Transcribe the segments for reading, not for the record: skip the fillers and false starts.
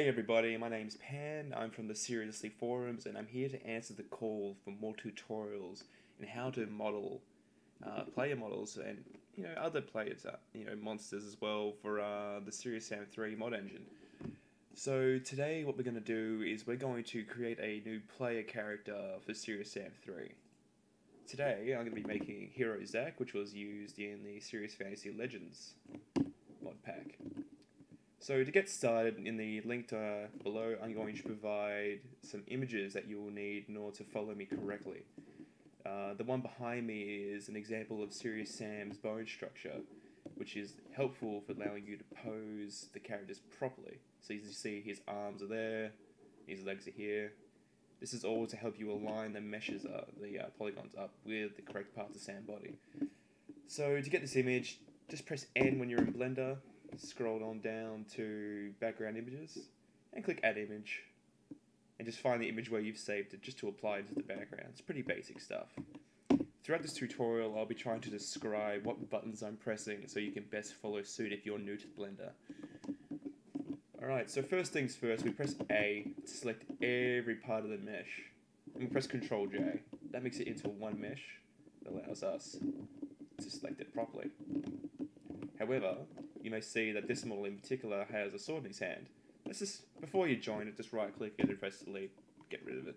Hey everybody, my name's Pan, I'm from the Seriously forums, and I'm here to answer the call for more tutorials in how to model player models and other players, monsters as well for the Serious Sam 3 mod engine. So today what we're going to do is we're going to create a new player character for Serious Sam 3. Today I'm going to be making Hero Zack, which was used in the Serious Fantasy Legends mod pack. So to get started, in the link below, I'm going to provide some images that you will need in order to follow me correctly. The one behind me is an example of Serious Sam's bone structure, which is helpful for allowing you to pose the characters properly. So as you see, his arms are there, his legs are here. This is all to help you align the meshes, the polygons up with the correct parts of Sam's body. So to get this image, just press N when you're in Blender. Scroll on down to background images and click add image, and just find the image where you've saved it just to apply it to the background. It's pretty basic stuff. Throughout this tutorial I'll be trying to describe what buttons I'm pressing so you can best follow suit if you're new to Blender. Alright, so first things first, we press A to select every part of the mesh, and we press Ctrl J. That makes it into one mesh that allows us to select it properly. However, you may see that this model in particular has a sword in his hand. Let's just, before you join it, just right click it and press delete, get rid of it.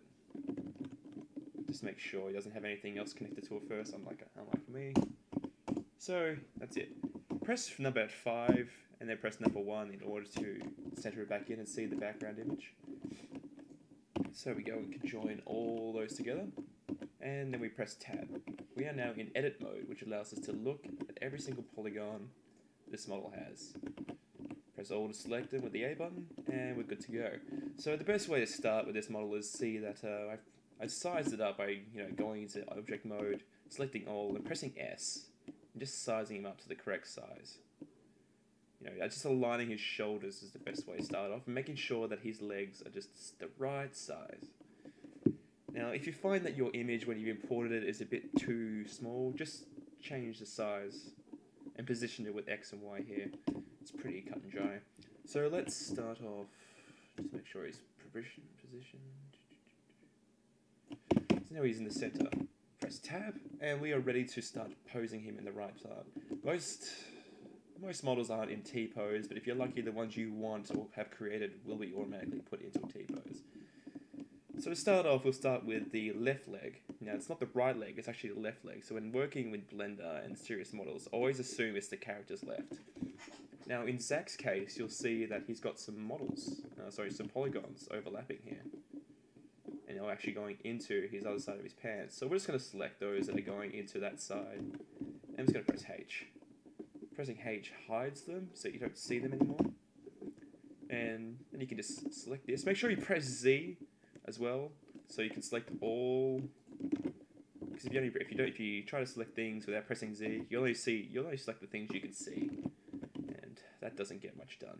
Just make sure he doesn't have anything else connected to it first, unlike me. So, that's it. Press number 5 and then press number 1 in order to center it back in and see the background image. So we go and can join all those together, and then we press tab. We are now in edit mode, which allows us to look at every single polygon this model has. Press Alt to select it with the A button, and we're good to go. So the best way to start with this model is see that I've sized it up by going into object mode, selecting all, and pressing S, and just sizing him up to the correct size. Just aligning his shoulders is the best way to start off, and making sure that his legs are just the right size. Now, if you find that your image when you imported it is a bit too small, just change the size and position it with X and Y here. It's pretty cut and dry. So let's start off, just make sure he's positioned. So now he's in the center. Press tab, and we are ready to start posing him in the right part. Most models aren't in T-pose, but if you're lucky, the ones you want or have created will be automatically put into a T-pose. So to start off, we'll start with the left leg. Now, it's not the right leg, it's actually the left leg. So when working with Blender and serious models, always assume it's the character's left. Now, in Zack's case, you'll see that he's got some some polygons overlapping here. And they're actually going into his other side of his pants. So we're just going to select those that are going into that side. And I'm just going to press H. Pressing H hides them, so you don't see them anymore. And then you can just select this. Make sure you press Z as well, so you can select all. Because if you try to select things without pressing Z, you only select the things you can see, and that doesn't get much done.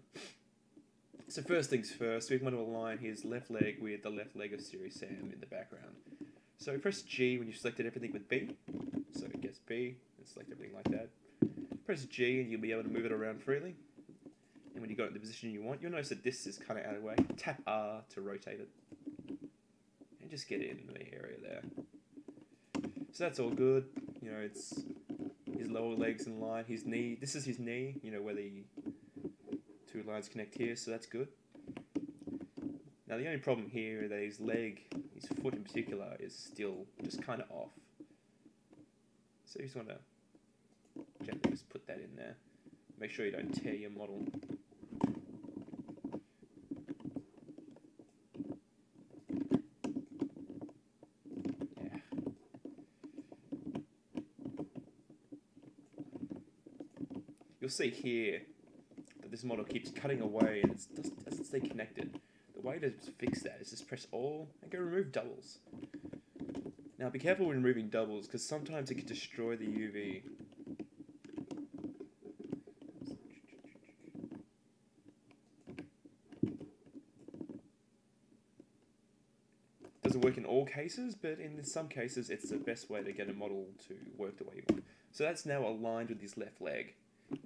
So first things first, we want to align his left leg with the left leg of Serious Sam in the background. So press G when you've selected everything with B, so it gets B, and select everything like that. Press G and you'll be able to move it around freely. And when you got it in the position you want, you'll notice that this is kind of out of the way. Tap R to rotate it. And just get it in the area there. So that's all good. It's his lower leg's in line, his knee. This is his knee, where the two lines connect here, so that's good. Now the only problem here is that his foot in particular, is still just kind of off. So you just want to gently just put that in there. Make sure you don't tear your model. Yeah. You'll see here that this model keeps cutting away and it doesn't stay connected. The way to fix that is just press All and go remove doubles. Now be careful when removing doubles, because sometimes it can destroy the UV. Doesn't work in all cases, but in some cases it's the best way to get a model to work the way you want. So that's now aligned with his left leg.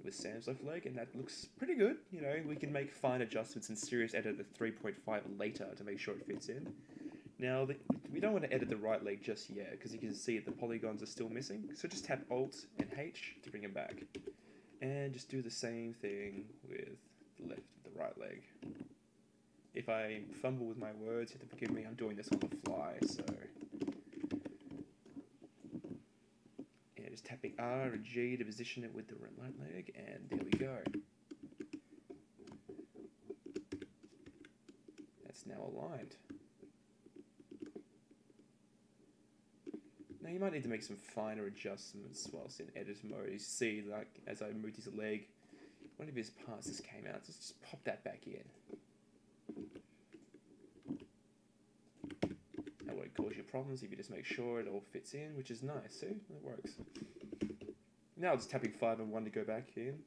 with Sam's left leg, and that looks pretty good. You know, we can make fine adjustments and serious edit the 3.5 later to make sure it fits in. Now, we don't want to edit the right leg just yet, because you can see the polygons are still missing, so just tap Alt and H to bring them back. And just do the same thing with the right leg. If I fumble with my words, you have to forgive me, I'm doing this on the fly, so... Yeah, just tapping R and G to position it with the right leg, and there we go. That's now aligned. Now you might need to make some finer adjustments whilst in edit mode. You see, like, as I moved his leg, one of his parts just came out, just pop that back in. That won't cause you problems if you just make sure it all fits in, which is nice, see? It works. Now just tapping 5 and 1 to go back in.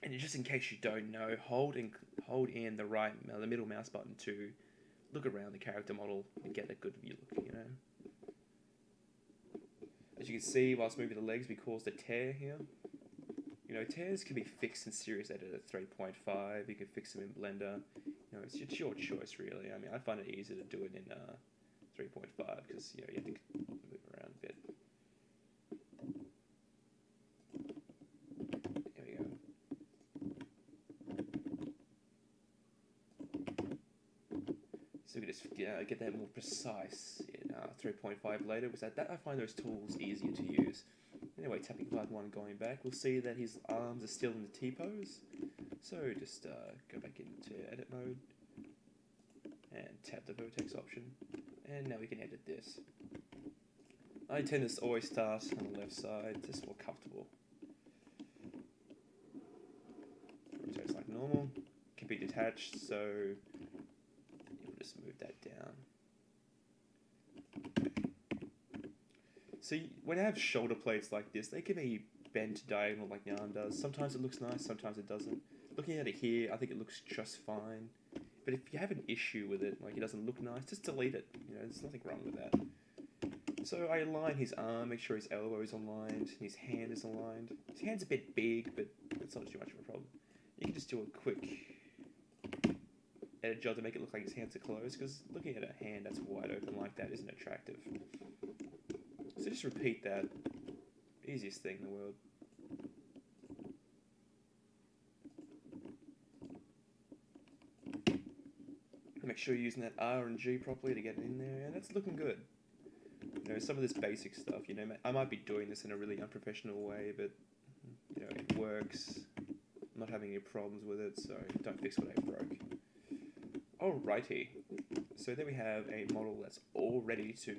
And just in case you don't know, hold in the middle mouse button to look around the character model and get a good view look, you know? As you can see, whilst moving the legs, we caused a tear here. You know, tears can be fixed in Serious Edit at 3.5. You can fix them in Blender. You know, it's your choice, really. I mean, I find it easier to do it in 3.5 because, you know, you have to move around a bit. There we go. So we can just get that more precise in 3.5 later, because I find those tools easier to use. Anyway, tapping part 1 going back, we'll see that his arms are still in the T-pose. So just go back into edit mode and tap the vertex option. And now we can edit this. I tend to always start on the left side, just more comfortable. Rotates like normal, can be detached, so you'll just move that down. So when I have shoulder plates like this, they can be bent diagonal like Yarn does. Sometimes it looks nice, sometimes it doesn't. Looking at it here, I think it looks just fine. But if you have an issue with it, like it doesn't look nice, just delete it. You know, there's nothing wrong with that. So I align his arm, make sure his elbow is aligned, his hand is aligned. His hand's a bit big, but it's not too much of a problem. You can just do a quick edit job to make it look like his hands are closed, because looking at a hand that's wide open like that isn't attractive. So just repeat that. Easiest thing in the world. Make sure you're using that R and G properly to get it in there, and that's looking good. You know, some of this basic stuff, you know, I might be doing this in a really unprofessional way, but, you know, it works. I'm not having any problems with it, so don't fix what I broke. Alrighty. So there we have a model that's all ready to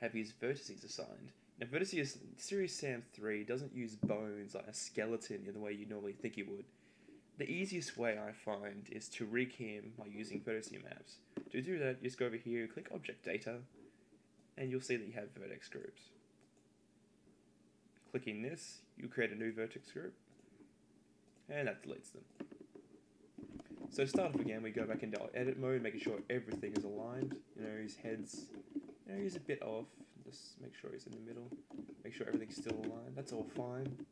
have his vertices assigned. Now, vertices, Series Sam 3 doesn't use bones like a skeleton in the way you normally think it would. The easiest way I find is to rig him by using vertex maps. To do that, just go over here, click Object Data, and you'll see that you have vertex groups. Clicking this, you create a new vertex group, and that deletes them. So to start off again, we go back into edit mode, making sure everything is aligned. You know, his head's, you know, he's a bit off. Just make sure he's in the middle. Make sure everything's still aligned. That's all fine.